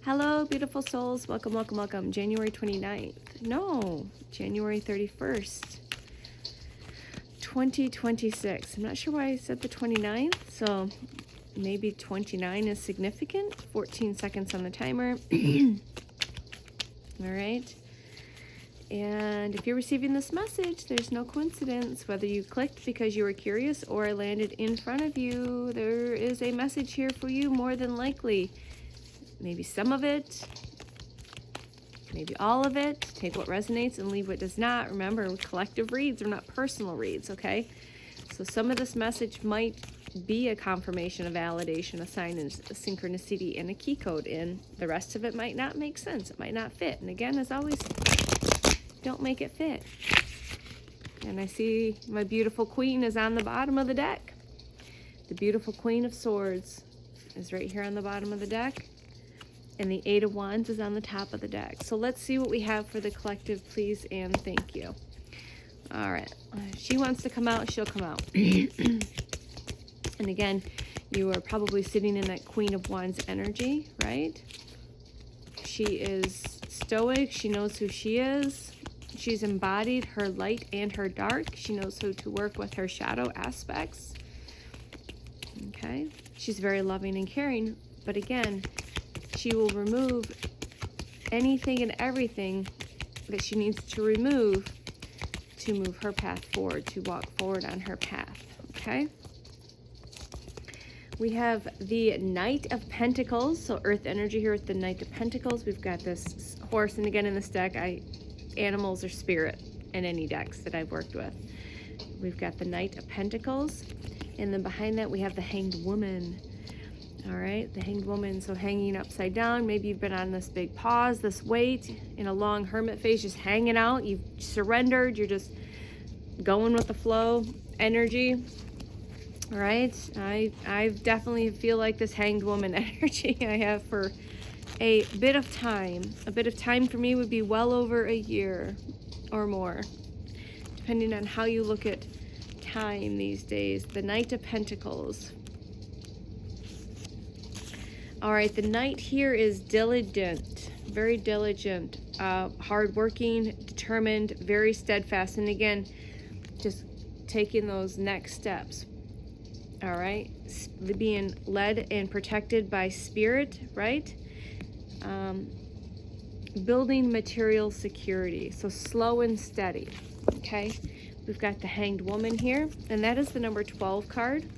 Hello, beautiful souls. Welcome, welcome, welcome. January 29th. No, January 31st, 2026. I'm not sure why I said the 29th, so maybe 29 is significant. 14 seconds on the timer. All right. And if you're receiving this message, there's no coincidence. Whether you clicked because you were curious or I landed in front of you, there is a message here for you more than likely. Maybe some of it, maybe all of it. Take what resonates and leave what does not. Remember, collective reads are not personal reads, okay? So some of this message might be a confirmation, a validation, a sign, and a synchronicity, and a key code, and the rest of it might not make sense. It might not fit. And again, as always, don't make it fit. And I see my beautiful queen is on the bottom of the deck. The beautiful Queen of Swords is right here on the bottom of the deck. And the Eight of Wands is on the top of the deck. So let's see what we have for the collective, please and thank you. All right. If she wants to come out, she'll come out. And again, you are probably sitting in that Queen of Wands energy, right? She is stoic. She knows who she is. She's embodied her light and her dark. She knows how to work with her shadow aspects. Okay. She's very loving and caring. But again, she will remove anything and everything that she needs to remove to move her path forward, to walk forward on her path. Okay. We have the Knight of Pentacles. So Earth energy here with the Knight of Pentacles. We've got this horse. And again, in this deck, animals are spirit in any decks that I've worked with. We've got the Knight of Pentacles, and then behind that we have the Hanged Woman. All right, the Hanged Woman, so hanging upside down. Maybe you've been on this big pause, this weight, in a long hermit phase, just hanging out. You've surrendered. You're just going with the flow energy. All right, I definitely feel like this Hanged Woman energy I have for a bit of time. A bit of time for me would be well over a year or more, depending on how you look at time these days. The Knight of Pentacles. All right, the Knight here is diligent, very diligent, hardworking, determined, very steadfast. And again, just taking those next steps. All right, being led and protected by spirit, right? Building material security, so slow and steady. Okay, we've got the Hanged Woman here, and that is the number 12 card.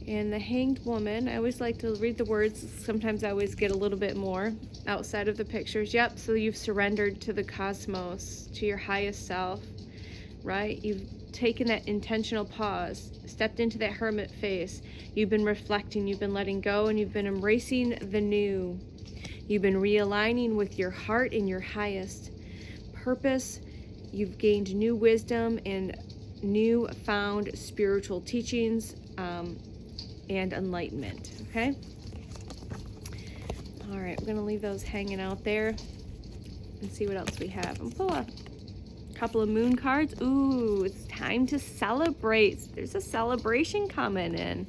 And the Hanged Woman, I always like to read the words. Sometimes I always get a little bit more outside of the pictures. Yep, so you've surrendered to the cosmos, to your highest self, right? You've taken that intentional pause, stepped into that hermit phase. You've been reflecting, you've been letting go, and you've been embracing the new. You've been realigning with your heart and your highest purpose. You've gained new wisdom and new found spiritual teachings and enlightenment, okay? All right, we're gonna leave those hanging out there and see what else we have. I'm pull a couple of moon cards. Ooh, it's time to celebrate. There's a celebration coming in.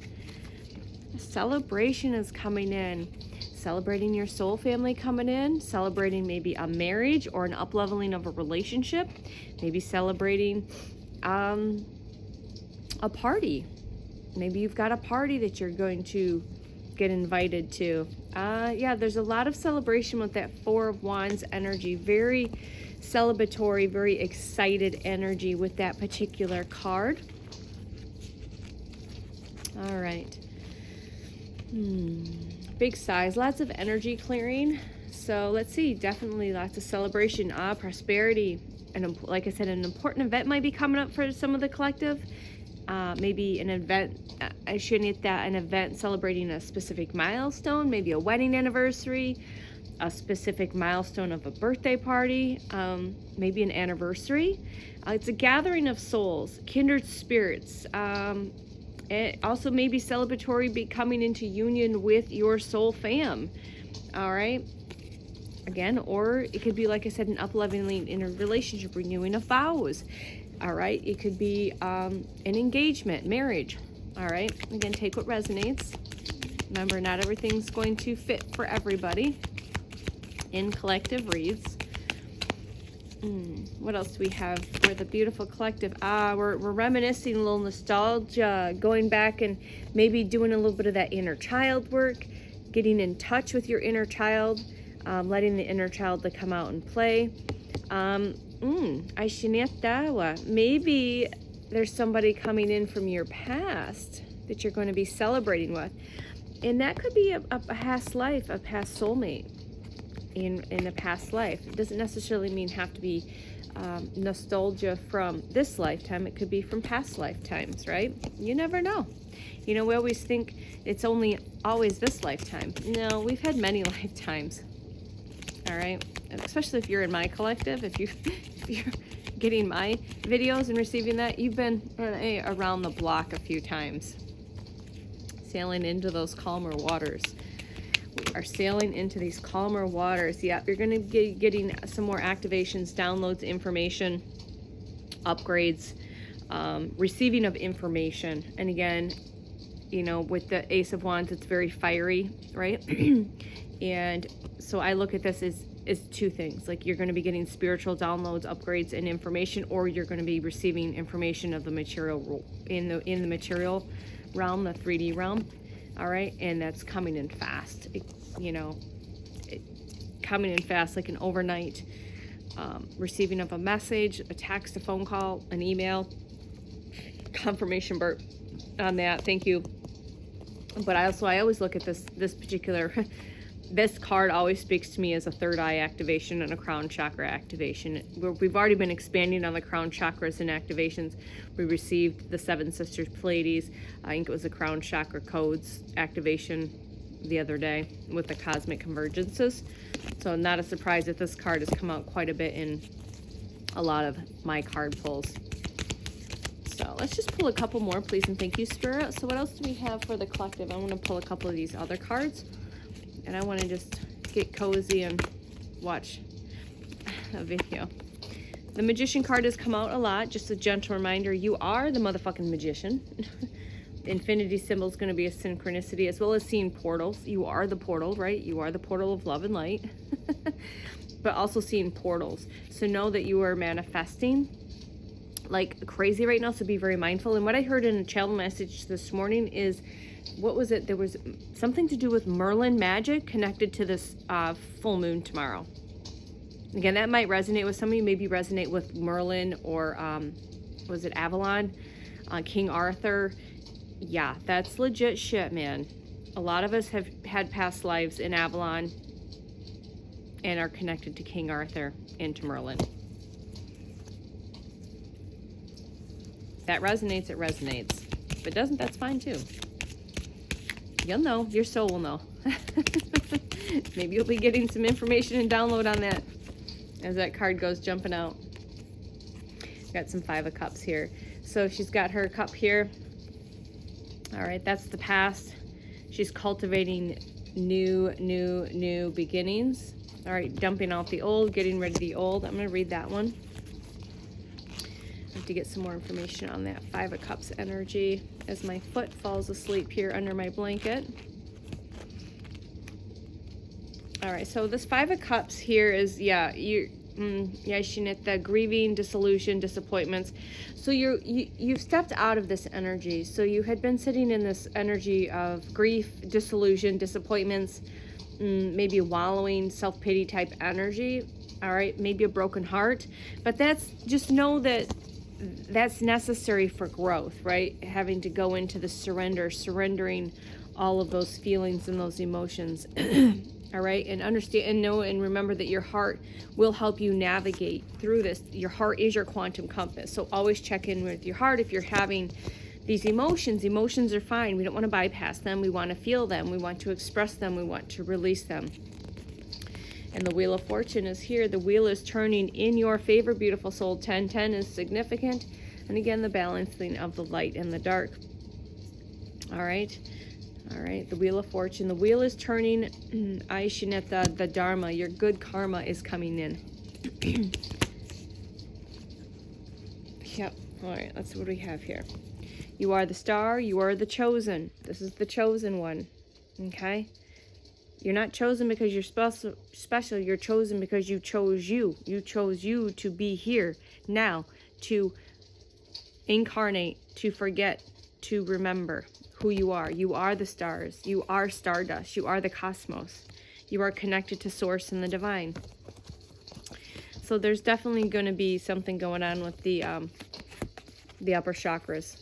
A celebration is coming in. Celebrating your soul family coming in, celebrating maybe a marriage or an up-leveling of a relationship, maybe celebrating a party. Maybe you've got a party that you're going to get invited to. Yeah, there's a lot of celebration with that Four of Wands energy. Very celebratory, very excited energy with that particular card. All right. Big size, lots of energy clearing. So let's see, definitely lots of celebration, prosperity. And like I said, an important event might be coming up for some of the collective. Maybe an event, I shouldn't hit that, an event celebrating a specific milestone, maybe a wedding anniversary, a specific milestone of a birthday party, maybe an anniversary. It's a gathering of souls, kindred spirits. It also maybe celebratory, be coming into union with your soul fam. All right. Again, or it could be, like I said, an up-leveling in a relationship, renewing of vows. All right. It could be an engagement, marriage. All right. Again, take what resonates. Remember, not everything's going to fit for everybody in collective reads. What else do we have for the beautiful collective? We're reminiscing, a little nostalgia, going back and maybe doing a little bit of that inner child work, getting in touch with your inner child, letting the inner child to come out and play. Maybe there's somebody coming in from your past that you're going to be celebrating with. And that could be a past life, a past soulmate in a past life. It doesn't necessarily have to be nostalgia from this lifetime. It could be from past lifetimes, right? You never know. We always think it's always this lifetime. No, we've had many lifetimes. All right? And especially if you're in my collective, if you're getting my videos and receiving that, you've been around the block a few times, sailing into those calmer waters. We are sailing into these calmer waters. Yep, you're going to be getting some more activations, downloads, information, upgrades, receiving of information. And again, with the Ace of Wands, it's very fiery, right? And so I look at this as two things. Like, you're going to be getting spiritual downloads, upgrades, and information, or you're going to be receiving information of the material in the material realm, the 3D realm. All right, and that's coming in fast. Coming in fast, like an overnight receiving of a message, a text, a phone call, an email, confirmation burp on that. Thank you. But I always look at this particular. This card always speaks to me as a third eye activation and a crown chakra activation. We've already been expanding on the crown chakras and activations. We received the Seven Sisters Pleiades. I think it was the crown chakra codes activation the other day with the cosmic convergences. So not a surprise that this card has come out quite a bit in a lot of my card pulls. So let's just pull a couple more, please, and thank you, Spirit. So what else do we have for the collective? I want to pull a couple of these other cards. And I want to just get cozy and watch a video. The Magician card has come out a lot. Just a gentle reminder, you are the motherfucking magician. Infinity symbol is going to be a synchronicity, as well as seeing portals. You are the portal, right? You are the portal of love and light. But also seeing portals. So know that you are manifesting like crazy right now, so be very mindful. And what I heard in a channel message this morning is, what was it? There was something to do with Merlin magic connected to this full moon tomorrow. Again, that might resonate with somebody. Maybe resonate with Merlin or was it Avalon? King Arthur. Yeah, that's legit shit, man. A lot of us have had past lives in Avalon and are connected to King Arthur and to Merlin. That resonates, it resonates. If it doesn't, that's fine too. You'll know. Your soul will know. Maybe you'll be getting some information and download on that as that card goes jumping out. Got some Five of Cups here. So she's got her cup here. All right, that's the past. She's cultivating new beginnings. All right, dumping off the old, getting rid of the old. I'm going to read that one. I have to get some more information on that Five of Cups energy as my foot falls asleep here under my blanket. All right, so this Five of Cups here is, Shinita, grieving, dissolution, disappointments. So you've stepped out of this energy. So you had been sitting in this energy of grief, disillusion, disappointments, maybe wallowing, self-pity type energy. All right, maybe a broken heart. But just know that that's necessary for growth, right? Having to go into the surrendering all of those feelings and those emotions. All right, and understand and know and remember that your heart will help you navigate through this. Your heart is your quantum compass. So always check in with your heart if you're having these emotions. Emotions are fine. We don't want to bypass them. We want to feel them. We want to express them. We want to release them. And the Wheel of Fortune is here. The wheel is turning in your favor, beautiful soul. 1010 is significant. And again, the balancing of the light and the dark. All right. All right. The Wheel of Fortune. The wheel is turning. Aishineta, the Dharma. Your good karma is coming in. Yep. All right. Let's see what we have here. You are the star. You are the chosen. This is the chosen one. Okay? You're not chosen because you're special. You're chosen because you chose you. You chose you to be here now, to incarnate, to forget, to remember who you are. You are the stars. You are stardust. You are the cosmos. You are connected to source and the divine. So there's definitely going to be something going on with the upper chakras.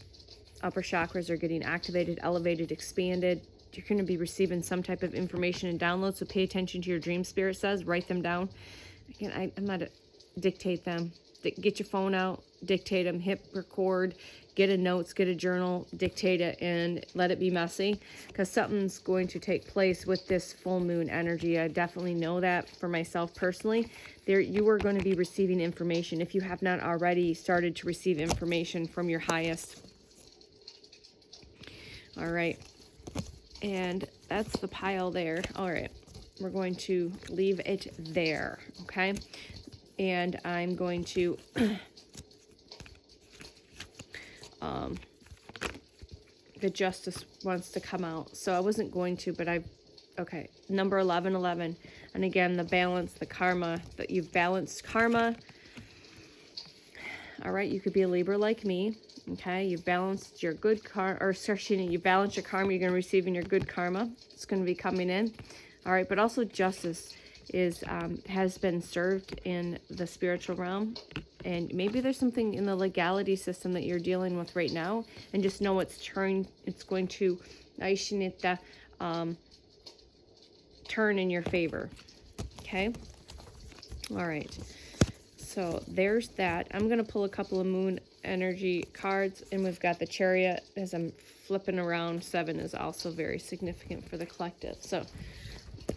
Upper chakras are getting activated, elevated, expanded. You're going to be receiving some type of information and download, so pay attention to your dream. Spirit says, write them down. Again, I'm not dictate them. Get your phone out, dictate them, hit record, get a notes, get a journal, dictate it, and let it be messy, because something's going to take place with this full moon energy. I definitely know that for myself personally. You are going to be receiving information if you have not already started to receive information from your highest. All right. And that's the pile there. All right, we're going to leave it there, okay? And I'm going to the justice wants to come out. So I wasn't going to, but okay, number 1111. And again, the balance, the karma, that you've balanced karma. All right, you could be a Libra like me. Okay, you've balanced your good you balance your karma, you're going to receive in your good karma. It's going to be coming in. All right, but also justice has been served in the spiritual realm. And maybe there's something in the legality system that you're dealing with right now. And just know it's going to turn in your favor. Okay? All right. So there's that. I'm going to pull a couple of moon energy cards, and we've got the Chariot. As I'm flipping around, 7 is also very significant for the collective. So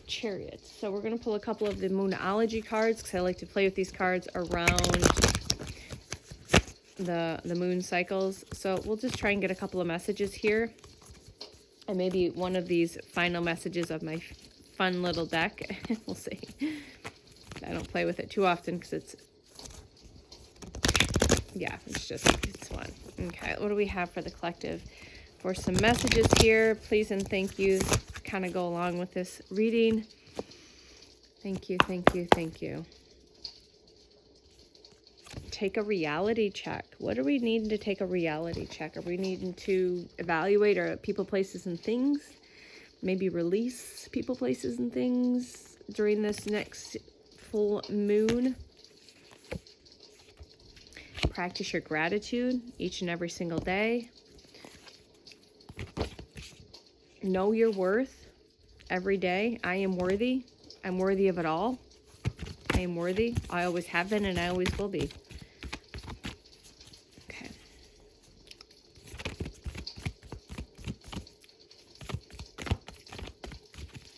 Chariot. So we're going to pull a couple of the moonology cards, because I like to play with these cards around the moon cycles. So we'll just try and get a couple of messages here, and maybe one of these final messages of my fun little deck. We'll see. I don't play with it too often because it's fun. Okay, what do we have for the collective? For some messages here, please and thank yous kind of go along with this reading. Thank you, thank you, thank you. Take a reality check. What are we needing to take a reality check? Are we needing to evaluate our people, places, and things? Maybe release people, places, and things during this next full moon? Practice your gratitude each and every single day. Know your worth every day. I am worthy. I'm worthy of it all. I am worthy. I always have been, and I always will be. Okay.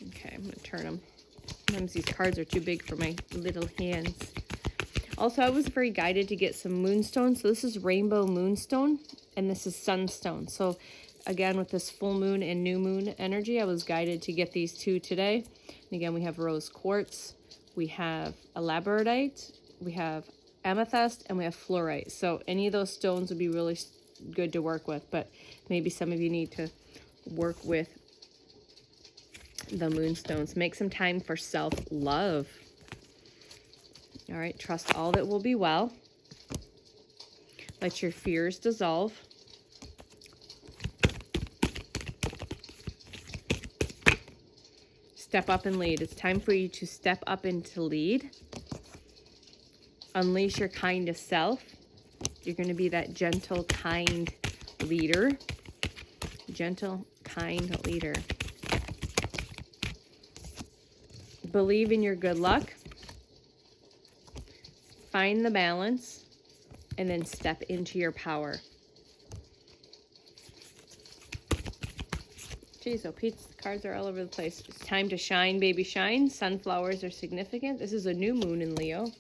Okay, I'm going to turn them. Sometimes these cards are too big for my little hands. Also, I was very guided to get some moonstone. So this is rainbow moonstone, and this is sunstone. So again, with this full moon and new moon energy, I was guided to get these two today. And again, we have rose quartz, we have a labradorite, we have amethyst, and we have fluorite. So any of those stones would be really good to work with, but maybe some of you need to work with the moonstones. Make some time for self-love. All right, trust all that will be well. Let your fears dissolve. Step up and lead. It's time for you to step up and to lead. Unleash your kindest self. You're going to be that gentle, kind leader. Gentle, kind leader. Believe in your good luck. Find the balance, and then step into your power. Jeez, oh, Pete's cards are all over the place. It's time to shine, baby, shine. Sunflowers are significant. This is a new moon in Leo.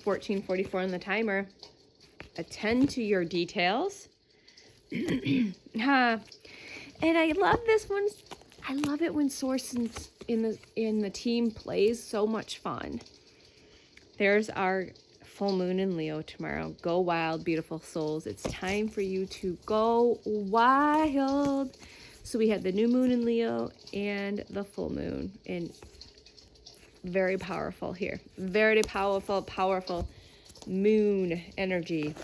14:44 on the timer. Attend to your details. And I love this one. I love it when Source in the team plays. So much fun. There's our full moon in Leo tomorrow. Go wild, beautiful souls. It's time for you to go wild. So we had the new moon in Leo and the full moon. And very powerful here. Very powerful, powerful moon energy.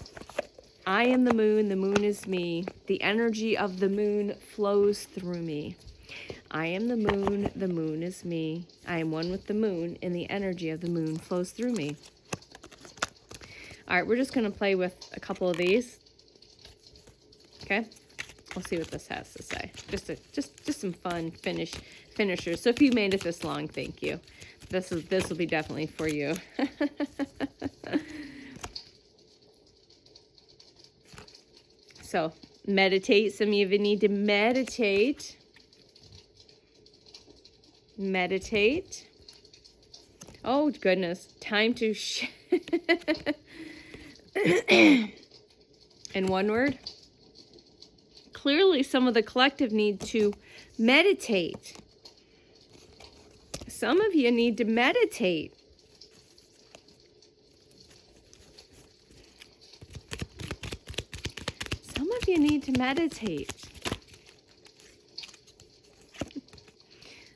I am the moon is me. The energy of the moon flows through me. I am the moon is me. I am one with the moon, and the energy of the moon flows through me. All right, we're just going to play with a couple of these. Okay? We'll see what this has to say. Just some fun finishers. So if you made it this long, thank you. This will be definitely for you. So, meditate. Some of you need to meditate. Meditate. Oh, goodness. Time to... In one word. Clearly, some of the collective need to meditate. Some of you need to meditate. Some of you need to meditate.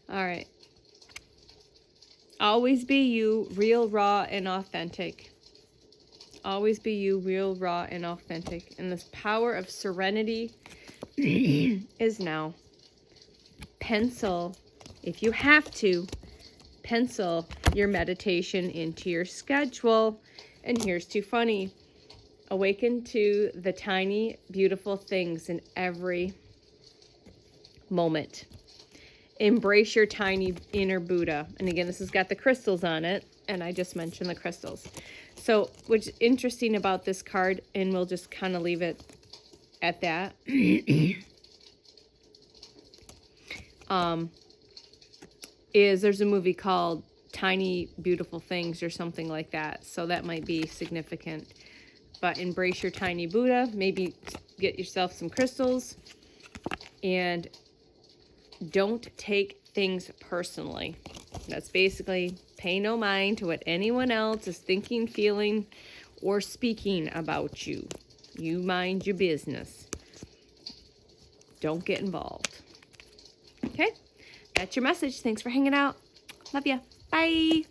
All right. Always be you, real, raw, and authentic. Always be you, real, raw, and authentic. And this power of serenity is now. Pencil, if you have to, pencil your meditation into your schedule. And here's too funny. Awaken to the tiny, beautiful things in every moment. Embrace your tiny inner Buddha. And again, this has got the crystals on it. And I just mentioned the crystals. So what's interesting about this card, and we'll just kind of leave it at that, is there's a movie called Tiny Beautiful Things or something like that. So that might be significant. But embrace your tiny Buddha. Maybe get yourself some crystals. And don't take things personally. That's basically pay no mind to what anyone else is thinking, feeling, or speaking about you. You mind your business. Don't get involved. Okay? That's your message. Thanks for hanging out. Love ya. Bye.